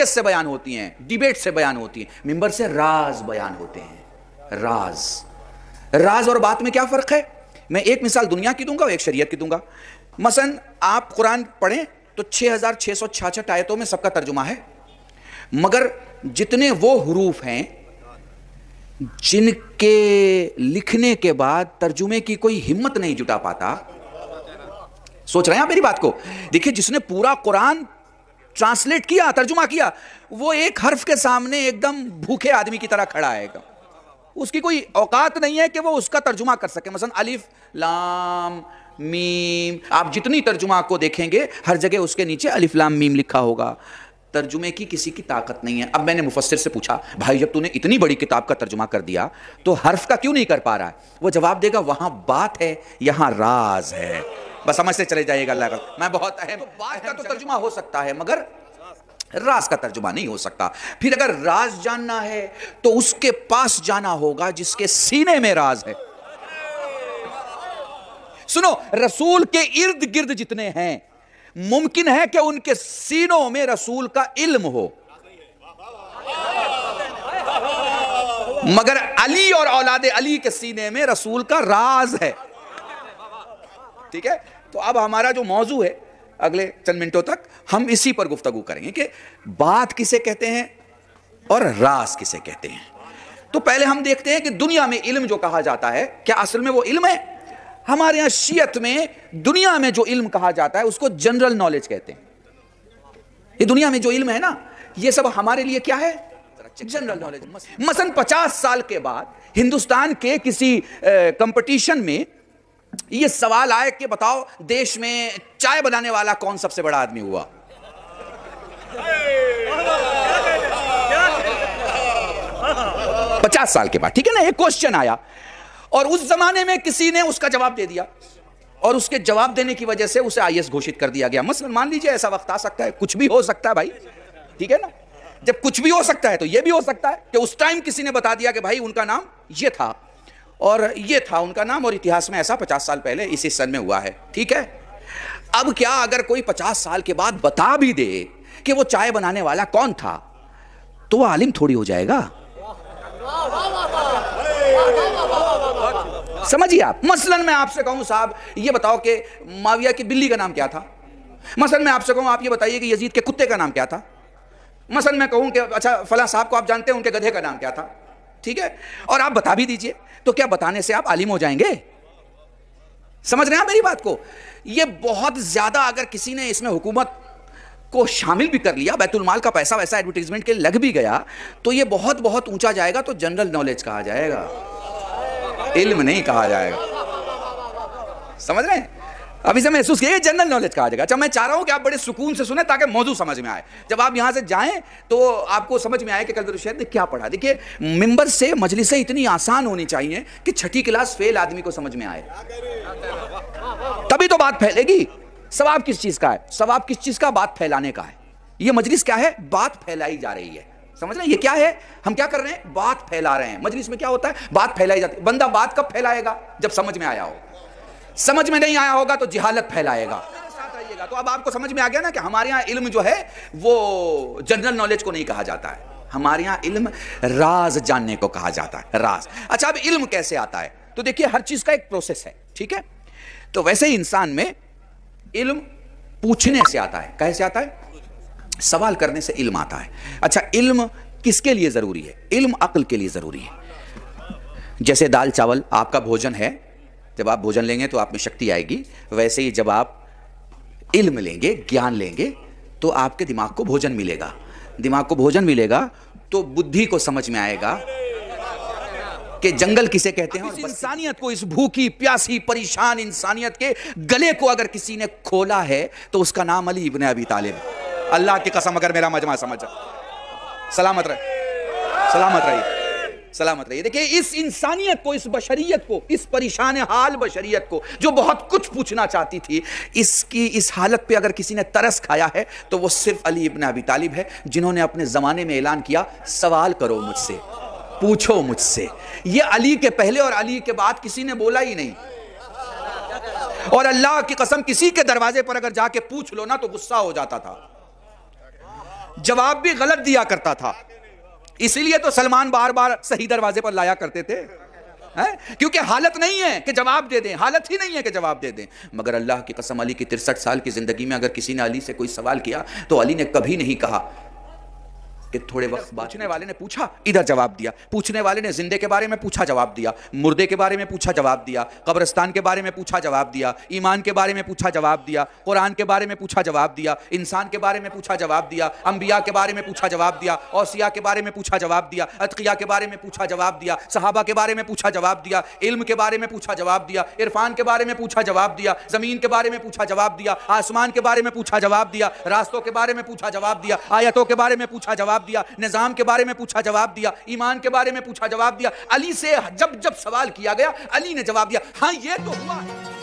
Challenges سے بیان ہوتی ہیں، ڈیبیٹ سے بیان ہوتی ہیں، منبر سے راز بیان ہوتے ہیں۔ راز اور بات میں کیا فرق ہے؟ میں ایک مثال دنیا کی دوں گا اور ایک شریعت کی دوں گا۔ مثلا آپ قرآن پڑھیں تو 6666 آیتوں میں سب کا ترجمہ ہے، مگر جتنے وہ حروف ہیں جن کے لکھنے کے بعد ترجمے کی کوئی ہمت نہیں جٹا پاتا، سوچ رہے ہیں آپ میری بات کو؟ دیکھیں جس نے پورا قرآن ٹرانسلیٹ کیا، ترجمہ کیا، وہ ایک حرف کے سامنے ایک دم بھوکے آدمی کی طرح کھڑا ہے، اس کی کوئی اوقات نہیں ہے کہ وہ اس کا ترجمہ کر سکے۔ مثلا الف لام میم، آپ جتنی ترجمہ کو دیکھیں گے ہر جگہ اس کے نیچے الف لام میم لکھا ہوگا، ترجمے کی کسی کی طاقت نہیں ہے۔ اب میں نے مفسر سے پوچھا، بھائی جب تو نے اتنی بڑی کتاب کا ترجمہ کر دیا تو حرف کا کیوں نہیں کر پا رہا ہے؟ وہ جواب دے گا وہاں بات ہے، یہاں راز ہے۔ بس سمجھتے چلے جائیے گا، اللہ کا میں بہت اہم، بات کا تو ترجمہ ہو سکتا ہے مگر راز کا ترجمہ نہیں ہو سکتا۔ پھر اگر راز جاننا ہے تو اس کے پاس جانا ہوگا جس کے سینے میں راز ہے۔ سنو، رسول کے ارد گرد جتنے ہیں ممکن ہے کہ ان کے سینوں میں رسول کا علم ہو، مگر علی اور اولاد علی کے سینے میں رسول کا راز ہے۔ ٹھیک ہے؟ تو اب ہمارا جو موضوع ہے اگلے چند منٹوں تک ہم اسی پر گفتگو کریں گے کہ بات کسے کہتے ہیں اور راز کسے کہتے ہیں۔ تو پہلے ہم دیکھتے ہیں کہ دنیا میں علم جو کہا جاتا ہے کیا اصل میں وہ علم ہے؟ ہمارے ہاں شیعت میں دنیا میں جو علم کہا جاتا ہے اس کو جنرل نالج کہتے ہیں۔ یہ دنیا میں جو علم ہے نا، یہ سب ہمارے لیے کیا ہے؟ General knowledge. مثلا 50 سال کے بعد ہندوستان کے کسی کمپٹیشن میں یہ سوال آئے کہ بتاؤ دیش میں چائے بنانے والا کون سب سے بڑا آدمی ہوا؟ پچاس سال کے بعد، ٹھیک ہے نا، ایک کوسچن آیا اور اس زمانے میں کسی نے اس کا جواب دے دیا اور اس کے جواب دینے کی وجہ سے اسے آئی ایس گھوشت کر دیا گیا۔ مثلا مان لیجئے ایسا وقت آ سکتا ہے، کچھ بھی ہو سکتا ہے بھائی، ٹھیک ہے نا؟ جب کچھ بھی ہو سکتا ہے تو یہ بھی ہو سکتا ہے کہ اس ٹائم کسی نے بتا دیا کہ بھائی ان کا نام یہ تھا اور یہ تھا ان کا نام، اور اتہاس میں ایسا 50 سال پہلے اسی سن میں ہوا ہے، ٹھیک ہے؟ اب کیا اگر کوئی 50 سال کے بعد بتا بھی دے کہ وہ چائے بنانے والا کون تھا تو وہ عالم تھوڑی ہو جائے گا؟ سمجھیے آپ، مثلا میں آپ سے کہوں صاحب یہ بتاؤ کہ معاویہ کی بلی کا نام کیا تھا، مثلا میں آپ سے کہوں آپ یہ بتائیے کہ یزید کے کتے کا نام کیا تھا، مثلا میں کہوں کہ اچھا فلاں صاحب کو آپ جانتے ہیں ان کے گدھے کا نام کیا تھا، ٹھیک ہے؟ اور آپ بتا بھی دیجئے، تو کیا بتانے سے آپ عالم ہو جائیں گے؟ سمجھ رہے ہیں آپ میری بات کو؟ یہ بہت زیادہ اگر کسی نے اس میں حکومت کو شامل بھی کر لیا، بیت المال کا پیسہ ویسا ایڈورٹیزمنٹ کے لگ بھی گیا تو یہ بہت بہت اونچا جائے گا، تو جنرل نالج کہا جائے گا، علم نہیں کہا جائے گا۔ سمجھ رہے ہیں؟ اب اسے محسوس کیے جنرل نالج کہا جائے گا۔ اچھا میں چاہ رہا ہوں کہ آپ بڑے سکون سے سنیں تاکہ موضوع سمجھ میں آئے، جب آپ یہاں سے جائیں تو آپ کو سمجھ میں آئے کہ کل شہر نے کیا پڑھا۔ دیکھیے ممبر سے مجلسیں اتنی آسان ہونی چاہیے کہ چھٹی کلاس فیل آدمی کو سمجھ میں آئے، تبھی تو بات پھیلے گی۔ ثواب کس چیز کا ہے؟ ثواب کس چیز کا؟ بات پھیلانے کا ہے۔ یہ مجلس کیا ہے؟ بات پھیلائی جا رہی ہے، سمجھ رہے ہیں؟ یہ کیا ہے؟ ہم کیا کر رہے ہیں؟ بات پھیلا رہے ہیں۔ مجلس میں کیا ہوتا ہے؟ بات پھیلائی جاتی ہے۔ بندہ بات کب پھیلائے گا؟ جب سمجھ میں آیا ہو، سمجھ میں نہیں آیا ہوگا تو جہالت پھیلائے گا۔ تو اب آپ کو سمجھ میں آ گیا نا کہ ہمارے یہاں علم جو ہے وہ جنرل نالج کو نہیں کہا جاتا ہے، ہمارے یہاں علم راز جاننے کو کہا جاتا ہے، راز۔ اچھا اب علم کیسے آتا ہے؟ تو دیکھیے ہر چیز کا ایک پروسیس ہے، ٹھیک ہے؟ تو ویسے ہی انسان میں علم پوچھنے سے آتا ہے۔ کیسے آتا ہے؟ سوال کرنے سے علم آتا ہے۔ اچھا علم کس کے لیے ضروری ہے؟ علم عقل کے لیے ضروری ہے۔ جیسے دال چاول آپ کا بھوجن ہے، جب آپ بھوجن لیں گے تو آپ میں شکتی آئے گی، ویسے ہی جب آپ علم لیں گے، گیان لیں گے تو آپ کے دماغ کو بھوجن ملے گا، دماغ کو بھوجن ملے گا تو بدھی کو سمجھ میں آئے گا کہ جنگل کسے کہتے ہیں۔ اور انسانیت کو، اس بھوکی پیاسی پریشان انسانیت کے گلے کو اگر کسی نے کھولا ہے تو اس کا نام علی ابن ابی طالب۔ اللہ کی قسم اگر میرا مجمع سمجھا، سلامت رہے، سلامت رہیے، سلامت رہیے۔ دیکھیں اس انسانیت کو، اس بشریت کو، اس پریشان حال بشریت کو جو بہت کچھ پوچھنا چاہتی تھی، اس کی اس حالت پہ اگر کسی نے ترس کھایا ہے تو وہ صرف علی ابن ابی طالب ہے، جنہوں نے اپنے زمانے میں اعلان کیا سوال کرو مجھ سے، پوچھو مجھ سے۔ یہ علی کے پہلے اور علی کے بعد کسی نے بولا ہی نہیں، اور اللہ کی قسم کسی کے دروازے پر اگر جا کے پوچھ لو نا تو غصہ ہو جاتا تھا۔ جواب بھی غلط دیا کرتا تھا. اسی لیے تو سلمان بار بار صحیح دروازے پر لایا کرتے تھے, کیونکہ حالت نہیں ہے کہ جواب دے دیں, حالت ہی نہیں ہے کہ جواب دے دیں. مگر اللہ کی قسم, علی کی 63 سال کی زندگی میں اگر کسی نے علی سے کوئی سوال کیا تو علی نے کبھی نہیں کہا کہ تھوڑے وقت بعد. پوچھنے والے نے پوچھا, ادھر جواب دیا. پوچھنے والے نے زندے کے بارے میں پوچھا, جواب دیا. مردے کے بارے میں پوچھا, جواب دیا. قبرستان کے بارے میں پوچھا, جواب دیا. ایمان کے بارے میں پوچھا, جواب دیا. قرآن کے بارے میں پوچھا, جواب دیا. انسان کے بارے میں پوچھا, جواب دیا. انبیاء کے بارے میں پوچھا, جواب دیا. اوصیاء کے بارے میں پوچھا, جواب دیا. اتقیاء کے بارے میں پوچھا, جواب دیا. صحابہ کے بارے میں پوچھا, جواب دیا. علم کے بارے میں پوچھا, جواب دیا. عرفان کے بارے میں پوچھا, جواب دیا. زمین کے بارے میں پوچھا, جواب دیا. آسمان کے بارے میں پوچھا, جواب دیا. راستوں کے بارے میں پوچھا, جواب دیا. آیتوں کے بارے میں پوچھا, جواب دیا. نظام کے بارے میں پوچھا, جواب دیا. ایمان کے بارے میں پوچھا, جواب دیا. علی سے جب سوال کیا گیا علی نے جواب دیا. ہاں یہ تو ہوا ہے.